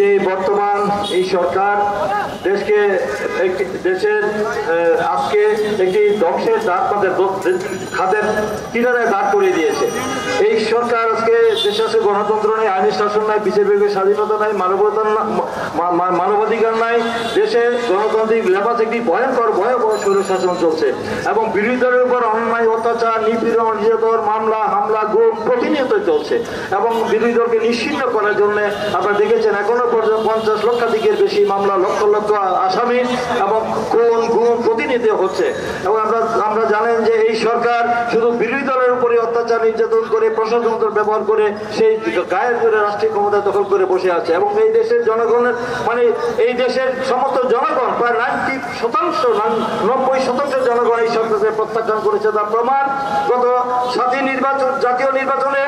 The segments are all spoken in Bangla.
যে বর্তমান এই সরকার দেশের আজকে একটি ধ্বংসের খাদের কিনারে দাঁড় করিয়ে দিয়েছে। এই সরকার আজকে দেশে আছে গণতন্ত্র নাই, আইনি শাসন নাই, বিচার বিভাগের স্বাধীনতা নাই, মানবাধিকার নাই, দেশে গণতান্ত্রিক লেবাস একটি ভয়ঙ্কর স্বৈরশাসন চলছে এবং বিরোধীদের উপর অন্যায় অত্যাচার, নিপীড়ন, নির্যাতন, মামলা হামলা, গুম প্রতিনিয়ত চলছে এবং বিরোধী দলকে নিশ্চিহ্ন করার জন্য আপনারা দেখেছেন এখনো পর্যন্ত 50 লক্ষাধিকের বেশি মামলা, লক্ষ লক্ষ আসামি এবং খুন গুম প্রতিনিয়ত হচ্ছে। এবং আমরা জানেন যে এই সরকার শুধু বিরোধী দলের উপরে অত্যাচার নির্যাতন করে প্রশাসনতন্ত্র ব্যবহার করে সেই গায়ের করে রাষ্ট্রীয় ক্ষমতা দখল করে বসে আছে এবং এই দেশের জনগণের এই দেশের সমস্ত জনগণ প্রায় 90% জনগণ এই সরকারকে প্রত্যাখ্যান করেছে। তার প্রমাণ গত জাতীয় নির্বাচনে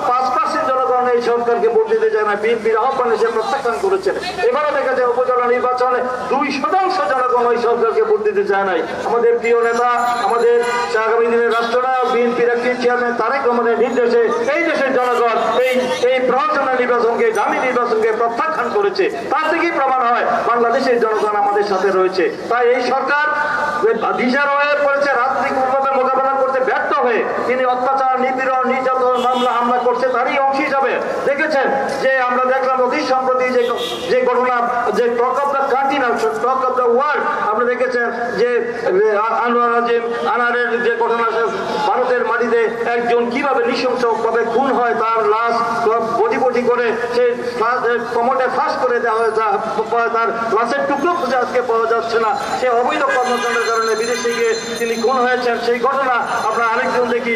5% জনগণ এই সরকারকে ভোট দিতে চায় না, বিএনপির আহ্বানে সে প্রত্যাখ্যান করেছেন। এবারও দেখা যায় উপজেলা নির্বাচনে 2% জনগণ ওই সরকারকে ভোট দিতে চায় নাই। আমাদের প্রিয় নেতা, আমাদের আগামী দিনের রাষ্ট্রনায়ক বিএনপির একটি চেয়ারম্যান তারেক রহমানের নির্দেশে এই দেশের জনগণ এই প্রহসনা নির্বাচনকে, দামি নির্বাচনকে প্রত্যাখ্যান করেছে। তার থেকেই প্রমাণ হয় বাংলাদেশের জনগণ আমাদের সাথে রয়েছে। তাই এই সরকার দিশার হয়ে পড়েছে, রাজনীতিকভাবে মোকাবেলা করতে ব্যর্থ হয়ে তিনি অত্যাচার, নিপীড়ন, নির্যাতন, মামলা হামলা করছে। তারই অংশ হিসাবে দেখেছেন যে আমরা দেখলাম অতি সম্প্রতি যে ঘটনা, যে টক অফ দ্য কান্ট্রি না টক অফ দ্য ওয়ার্ল্ড, আমরা দেখেছেন যে আনারের যে ঘটনা, ভারতের মাটিতে একজন কিভাবে নৃশংসভাবে খুন হয়, তার লাশ বডি করে সেই কমোডে ফাঁস করে দেওয়া হয়েছে, তার লাশের টুকরো খুঁজে আজকে পাওয়া যাচ্ছে না। সে অবৈধ কর্মকাণ্ডের কারণে বিদেশে গিয়ে তিনি খুন হয়েছেন। সেই ঘটনা আমরা আরেকজন দেখি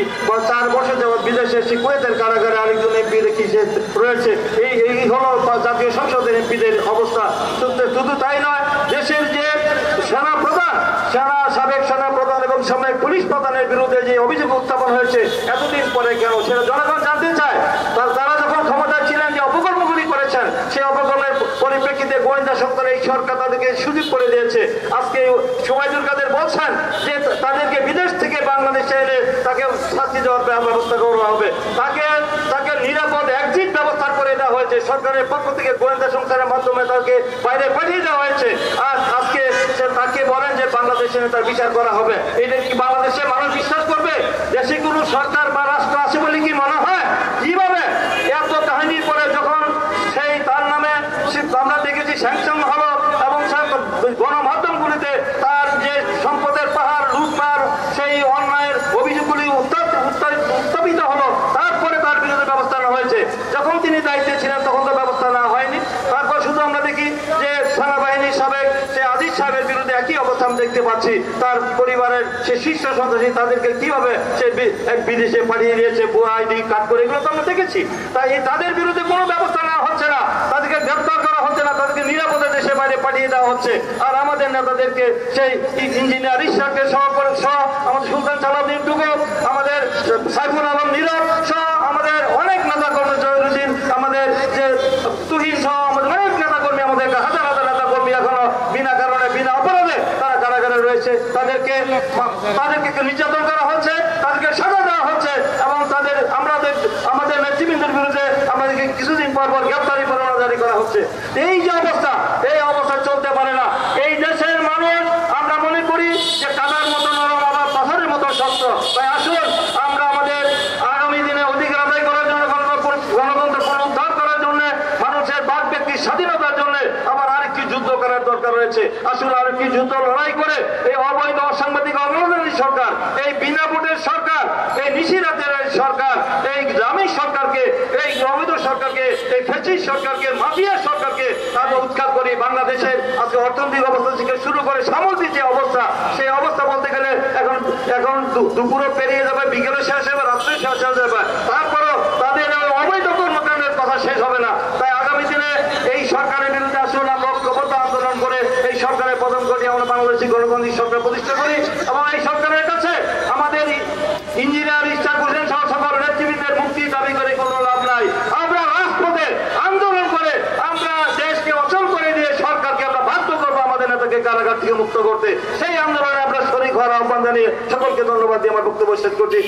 4 বছর যাবৎ বিদেশে কুয়েতের কারাগারে আরেকজন এমপি দেখি সে রয়েছে। এই হলো জাতীয় সংসদের এমপিদের অবস্থা। শুধু তাই নয়, দেশের যে সাবেক সেনা প্রধান এবং সাবেক পুলিশ প্রধানের বিরুদ্ধে যে অভিযোগ উত্থাপন হয়েছে এতদিন পরে কেন, সেটা জনগণ জানতে চায়। তারা যখন ক্ষমতায় ছিলেন যে অপকর্মগুলি করেছেন, সেই অপকর্মের পরিপ্রেক্ষিতে গোয়েন্দা সংস্থার এই সরকার তাদেরকে সুযোগ করে দিয়েছে। আজকে সুবাইদুল কাদের বলছেন যে তাদেরকে বিদেশ থেকে বাংলাদেশে এনে তাকে শাস্তি দেওয়ার ব্যবস্থা করা হবে, তাকে নিরাপদ এক্সিট ব্যবস্থা করে দেওয়া হয়েছে। সরকারের পক্ষ থেকে গোয়েন্দা সংস্থার মাধ্যমে তাকে বাইরে পাঠিয়ে দেওয়া হয়েছে। আর আজকে তাকে বলেন যে বাংলাদেশে তার বিচার করা হবে। এটা কি বাংলাদেশের মানুষ বিশ্বাস করবে? দেশে কোনো সরকার বা রাষ্ট্র আছে বলে কি মনে হয়? কিভাবে এত কাহিনীর পরে যখন সেই তার নামে আমরা দেখেছি স্যাংশন হলো এবং গণমাধ্যমগুলিতে তার যে সম্পদের পাহাড়, লুটপাট, সেই অন্যায়ের অভিযোগগুলি উত্থাপিত হলো, তারপরে তার বিরুদ্ধে ব্যবস্থা নেওয়া হয়েছে। যখন তিনি দায়িত্বে ছিলেন তখন তো ব্যবস্থা নেওয়া হয়নি। তারপর শুধু আমরা দেখি যে সেনাবাহিনীর সাবেক সে আজিজ সাহেবের বিরুদ্ধে একই অবস্থান দেখতে পাচ্ছি। তার পরিবারের সে শীর্ষ সন্ত্রাসী তাদেরকে কিভাবে সে বিদেশে পাঠিয়ে দিয়েছে, ভুয়া আইডি কার্ড করে, এগুলো তো আমরা দেখেছি। তাই তাদের বিরুদ্ধে কোনো ব্যবস্থা নেওয়া হচ্ছে না, তাদেরকে গ্রেপ্তার করা হচ্ছে না, তাদেরকে নিরাপদে দেশে বাইরে পাঠিয়ে দেওয়া হচ্ছে। আর আমাদের নেতাদেরকে সেই ইঞ্জিনিয়ার ইশাককে সহ আমাদের সুলতান সালাউদ্দিন টুকু, আমাদের সাইফুল আলম নীরব সহ আমাদের অনেক নেতা কর্মী, জয়রুদ্দিন, আমাদের যে তুহিন সহ আমাদের অনেক নেতা কর্মী, আমাদের হাজার হাজার নেতা কর্মী এখনো বিনা কারণে বিনা অপরাধে তারা কারাগারে রয়েছে। তাদেরকে নির্যাতন করা হচ্ছে, তাদেরকে সাজা দেওয়া হচ্ছে এবং আমাদের নেতৃবৃন্দের বিরুদ্ধে আমাদেরকে কিছুদিন পর গ্রেপ্তারি পরোয়ানা জারি করা হচ্ছে। এই যে অবস্থা, এই অবস্থা চলতে পারে না। এই দেশের মানুষ আমরা মনে করি যে কাদার মতো নরম, আবার পাথরের মতো শক্ত। তাই আসুন আমরা আমাদের আগামী দিনে অধিকার আদায় করার জন্য, গণতন্ত্র পুনরুদ্ধার করার জন্য, মানুষের বাক ব্যক্তির স্বাধীনতার জন্য আবার আরেকটি যুদ্ধ করার দরকার রয়েছে। আসুন আরেকটি যুদ্ধ লড়াই করে এই অবৈধ অসাংবাদিক অবরোধী সরকার, এই বিনা ভোটের সরকার, এই নিশিরাতের সরকার, এই গ্রামীণ সরকারকে, এই অবৈধ সরকারকে, এই ফ্যাসিস্ট সরকারকে, মাফিয়া সরকারকে তাদের উৎখাত করি। বাংলাদেশের আজকে অর্থনৈতিক অবস্থা থেকে শুরু করে সামগ্রিক যে অবস্থা, সেই অবস্থা বলতে গেলে এখন দুপুরও পেরিয়ে যাবে, বিকেলে শেষ হবে, রাত্রে শেষ হয়ে যাবে, তারপরও তাদের অবৈধ কর্মকাণ্ডের কথা শেষ হবে না। তাই আগামী দিনে এই সরকারের বিরুদ্ধে আসুন আমরা ঐক্যবদ্ধ আন্দোলন করে এই সরকারের পতন ঘটিয়ে আমরা বাংলাদেশি গণতান্ত্রিক সরকার প্রতিষ্ঠা করি এবং এই সরকারের কাছে আমাদের ইঞ্জিনিয়ার ইশাক হোসেন সহ সকল নেতৃবৃন্দের মুক্তি দাবি করে কোনো লাভ নাই। আমরা রাজপথে আন্দোলন করে আমরা দেশকে অচল করে দিয়ে সরকারকে আমরা বাধ্য করবো আমাদের নেতাকে কারাগার থেকে মুক্ত করতে। সেই আন্দোলনে আমরা শরীক হওয়ার আহ্বান জানিয়ে সকলকে ধন্যবাদ দিয়ে আমার বক্তব্য শেষ করছি।